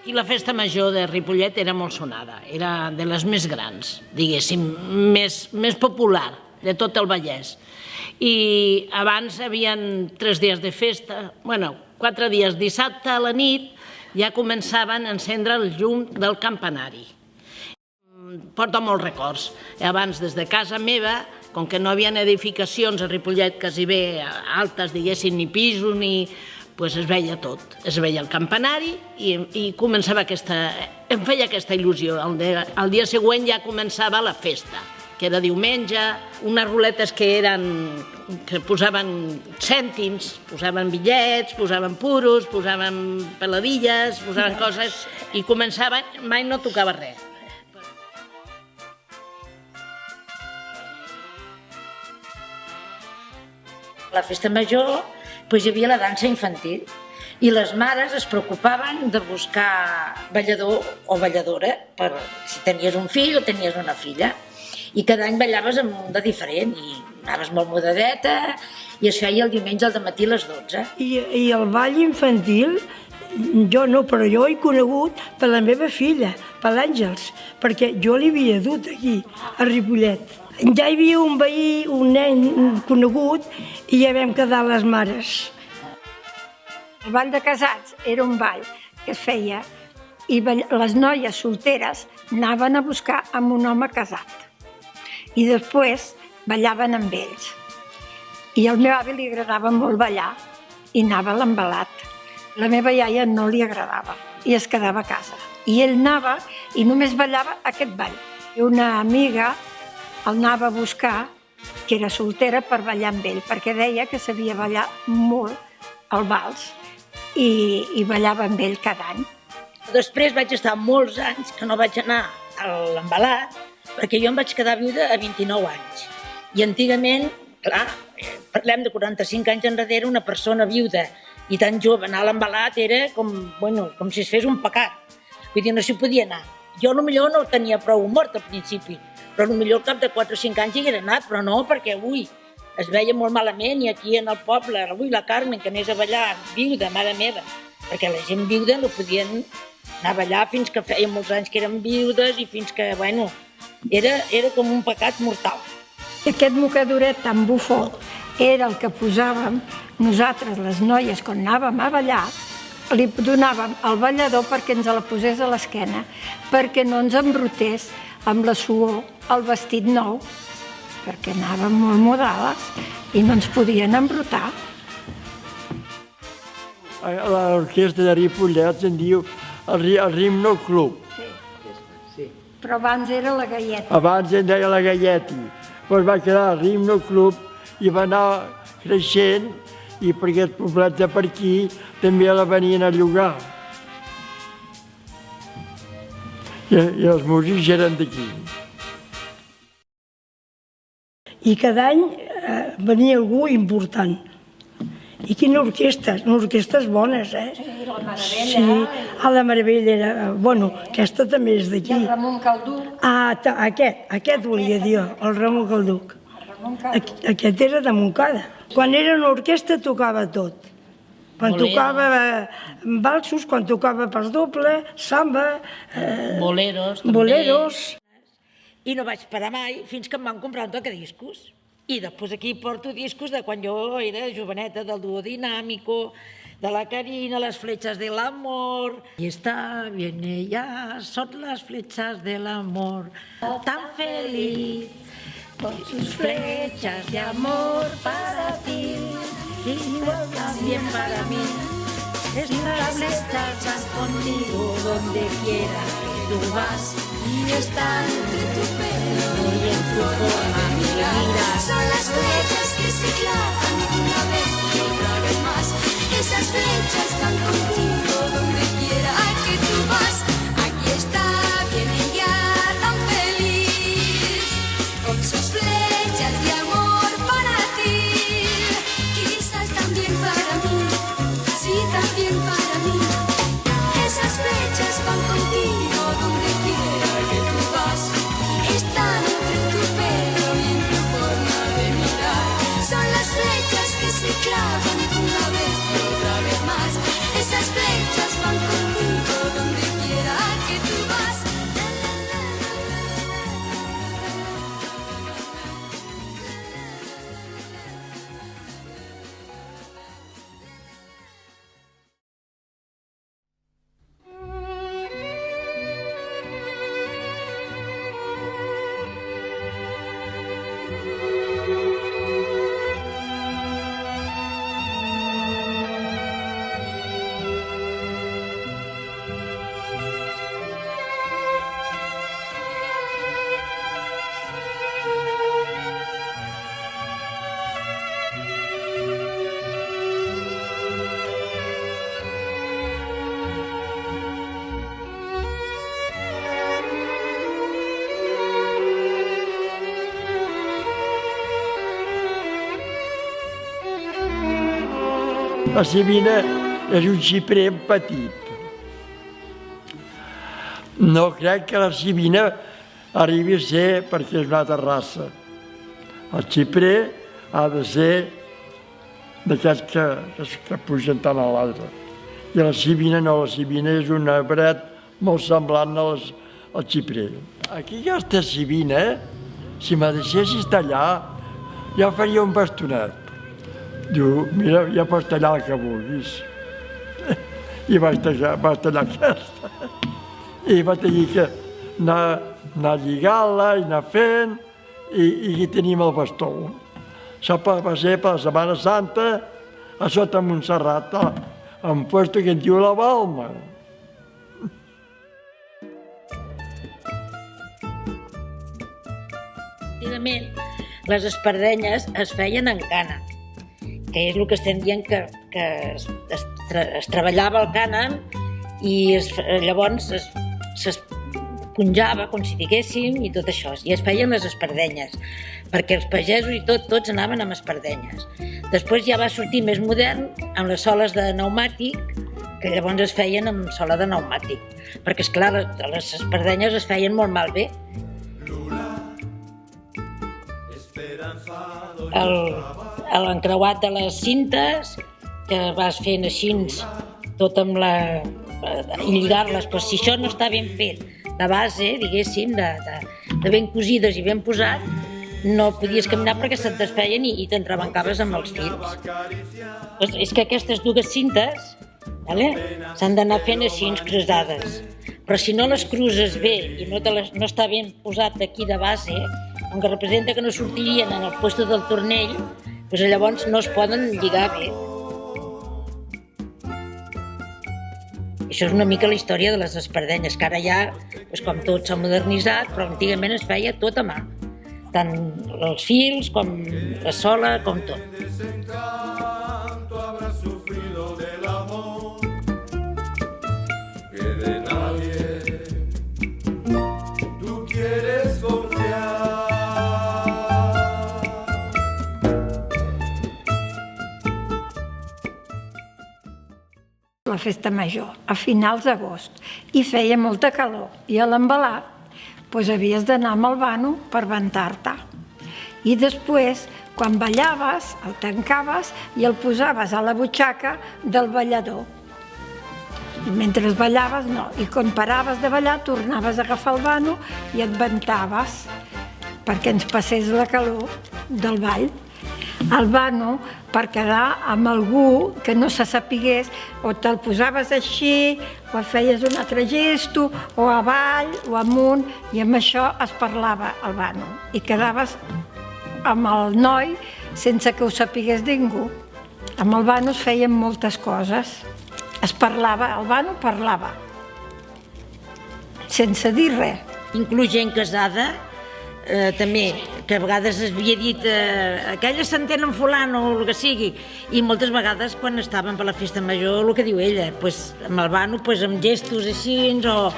Aquí la festa major de Ripollet era molt sonada, era de les més grans, diguéssim, més popular de tot el Vallès. I abans hi havia 3 dies de festa, 4 dies. Dissabte a la nit ja començaven a encendre el llum del campanari. Porto molts records. Abans, des de casa meva, com que no hi havia edificacions a Ripollet quasi bé altes, diguéssim, ni pisos, doncs es veia tot. Es veia el campanari i començava em feia aquesta il·lusió. El dia següent ja començava la festa, que era diumenge, unes ruletes que posaven cèntims, posaven bitllets, posaven puros, posaven peladilles, posaven coses, i començava, mai no tocava res. A la festa major hi havia la dansa infantil i les mares es preocupaven de buscar ballador o balladora per si tenies un fill o tenies una filla. I cada any ballaves amb un de diferent i anaves molt mudadeta i es feia el diumenge al dematí a les 12. I el ball infantil, jo no, però jo he conegut per la meva filla, per l'Àngels, perquè jo l'hi havia dut aquí, a Ripollet. Ja hi havia un veí, un nen conegut, i ja vam quedar les mares. El ball de casats era un ball que es feia i les noies solteres anaven a buscar amb un home casat. I després ballaven amb ells. I al meu avi li agradava molt ballar i anava a l'embalat. La meva iaia no li agradava i es quedava a casa. I ell anava i només ballava aquest ball. I una amiga el anava a buscar, que era soltera, per ballar amb ell, perquè deia que sabia ballar molt el vals i ballava amb ell cada any. Després vaig estar molts anys que no vaig anar a l'embalat, perquè jo em vaig quedar viuda a 29 anys. I antigament, clar, parlem de 45 anys enrere, una persona viuda i tan jove anar a l'embalat era com si es fes un pecat. Vull dir, no s'hi podia anar. Jo potser no tenia prou mort al principi, però potser al cap de 4 o 5 anys hi haguera anat, però no, perquè avui es veia molt malament i aquí en el poble, avui la Carmen, que anés a ballar viuda, mare meva, perquè la gent viuda no podien anar a ballar fins que feia molts anys que eren viudes i fins que, era com un pecat mortal. Aquest mocadoret tan bufó era el que posàvem nosaltres, les noies, quan anàvem a ballar, li donàvem al ballador perquè ens la posés a l'esquena, perquè no ens embrutés amb la suor el vestit nou, perquè anàvem molt modales i no ens podien embrutar. A l'orquestra de Ripollet se'n diu el Rimno Club. Sí. Però abans era la Gaieta. Abans se'n deia la Gaieti. Doncs va quedar el Rimno Club i va anar creixent i per aquest poblet de per aquí també la venien a llogar. I els músics eren d'aquí. I cada any venia algú important. I quina orquestra, orquestres bones, Sí, la Meravella. Sí, la Meravella era... aquesta també és d'aquí. I el Ramon Calduc. Aquest volia dir, el Ramon Calduc. Aquest era de Montcada. Quan era una orquestra tocava tot. Quan tocava valsos, quan tocava pas doble, samba... Boleros, també. Boleros. I no vaig parar mai fins que em van comprar un tocadiscos. I després aquí porto discos de quan jo era joveneta, del Duo Dinámico, de la Carina, Las flechas del amor. Y está bien ellas, son las flechas del amor, tan feliz, con sus flechas de amor para ti, igual también para mí. Estas flechas van conmigo donde quiera que tú vas y están entre tu pelo y en tu forma de mirar. Son las flechas que se clavan una vez y otra vez más. Esas flechas van contigo donde quiera que tú vas. Aquí está, viene ya tan feliz, con sus flechas de amor para ti. Quizás también para mí, sí también para mí. Esas flechas van contigo donde quiera que tú vas. Están entre tu pelo y en tu forma de mirar. Son las flechas que se clavan una vez y otra vez más. Esas flechas van contigo donde quiera. La sibina és un xiprer petit. No crec que la sibina arribi a ser perquè és una altra raça. El xiprer ha de ser d'aquests que pugen tant a l'altre. I la sibina no, la sibina és un arbret molt semblant al xiprer. Aquí aquesta sibina, si me deixessis tallar, ja faria un bastonet. Diu, mira, ja pots tallar el que vulguis. I vaig tallar aquesta. I vaig tenir que anar lligant-la i anar fent, i aquí tenim el bastó. Això va ser per la Setmana Santa a sota Montserrat, a un lloc que en diu la Balma. Antigament, les espardenyes es feien en cànem, que és el que estem dient que es treballava el cànem i llavors s'esponjava, com si diguéssim, i tot això. I es feien les espardenyes, perquè els pagesos i tots anaven amb espardenyes. Després ja va sortir més modern amb les soles de pneumàtic, que llavors es feien amb sola de pneumàtic, perquè, esclar, les espardenyes es feien molt malbé. L'encreuat de les cintes, que vas fent així, tot amb i lligar-les, però si això no està ben fet, la base, diguéssim, de ben cosides i ben posat, no podies caminar perquè se't desfeien i t'entrebancaves amb els fils. És que aquestes dues cintes s'han d'anar fent així, cruzades. Però si no les cruces bé i no està ben posat aquí de base, com que representa que no sortirien en el lloc del tornell, doncs llavors no es poden lligar bé. Això és una mica la història de les espardenyes, que ara ja, com tot s'ha modernitzat, però antigament es feia tot a mà. Tant els fils, com la sola, com tot. La festa major, a finals d'agost, i feia molta calor, i a l'embalat havies d'anar amb el vano per ventar-te. I després, quan ballaves, el tancaves i el posaves a la butxaca del ballador. I mentre ballaves, no. I quan paraves de ballar, tornaves a agafar el vano i et ventaves perquè ens passés la calor del ball. El vano, per quedar amb algú que no se sapigués, o te'l posaves així, o feies un altre gesto, o avall, o amunt, i amb això es parlava el vano. I quedaves amb el noi sense que ho sapigués ningú. Amb el vano es feien moltes coses. Es parlava, el vano parlava, sense dir res. Inclús gent casada, també, que a vegades es havia dit aquella s'entén amb fulano o el que sigui, i moltes vegades quan estaven per la festa major, el que diu ella, amb el vano, amb gestos així o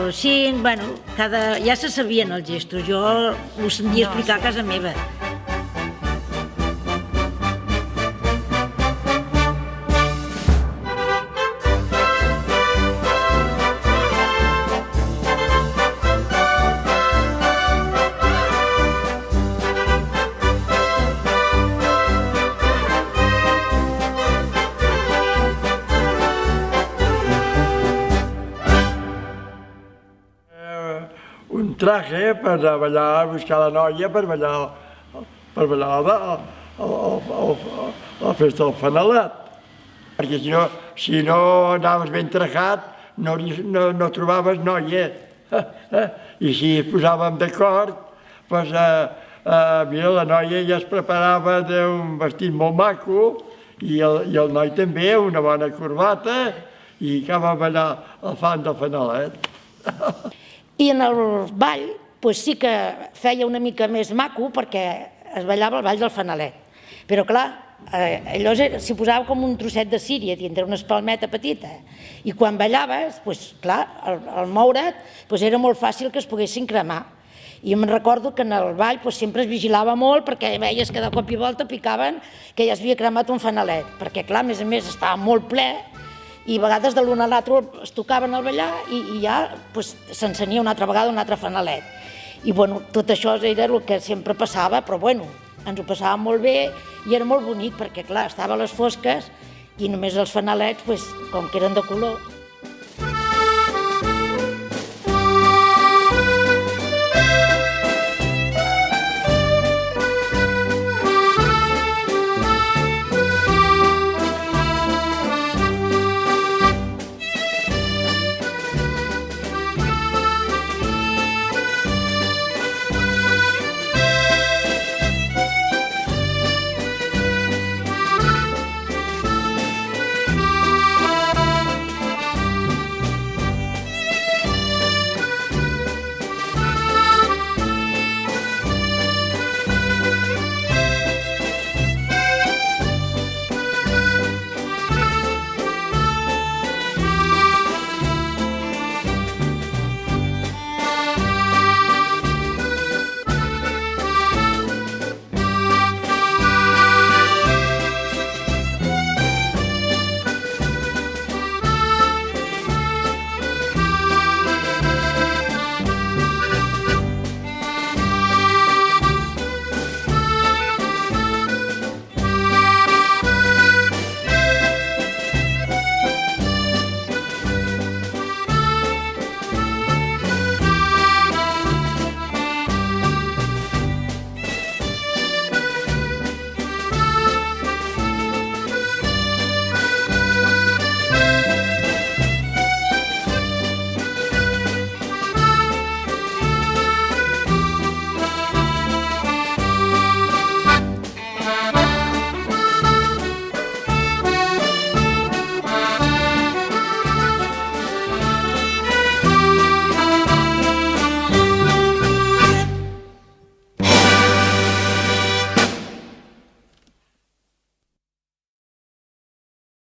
així, bueno, ja se sabien els gestos, jo ho sentia explicar a casa meva. Un traje per ballar, buscar la noia per ballar la festa del fanalet. Perquè si no anaves ben trajat, no trobaves noia. I si ens posàvem d'acord, mira, la noia ja es preparava d'un vestit molt maco i el noi també, una bona corbata, i acaba a ballar el fan del fanalet. I en el ball sí que feia una mica més maco perquè es ballava el ball del fanalet. Però clar, allò s'hi posava com un trosset de síria dintre una espalmeta petita. I quan ballaves, clar, al moure't era molt fàcil que es poguessin cremar. I me'n recordo que en el ball sempre es vigilava molt perquè veies que de cop i volta picaven que ja s'havia cremat un fanalet, perquè clar, a més estava molt ple i a vegades de l'un a l'altre es tocaven al ballar i ja s'encenia una altra vegada un altre fanalet. I tot això era el que sempre passava, però ens ho passàvem molt bé i era molt bonic perquè clar, estava a les fosques i només els fanalets, com que eren de color,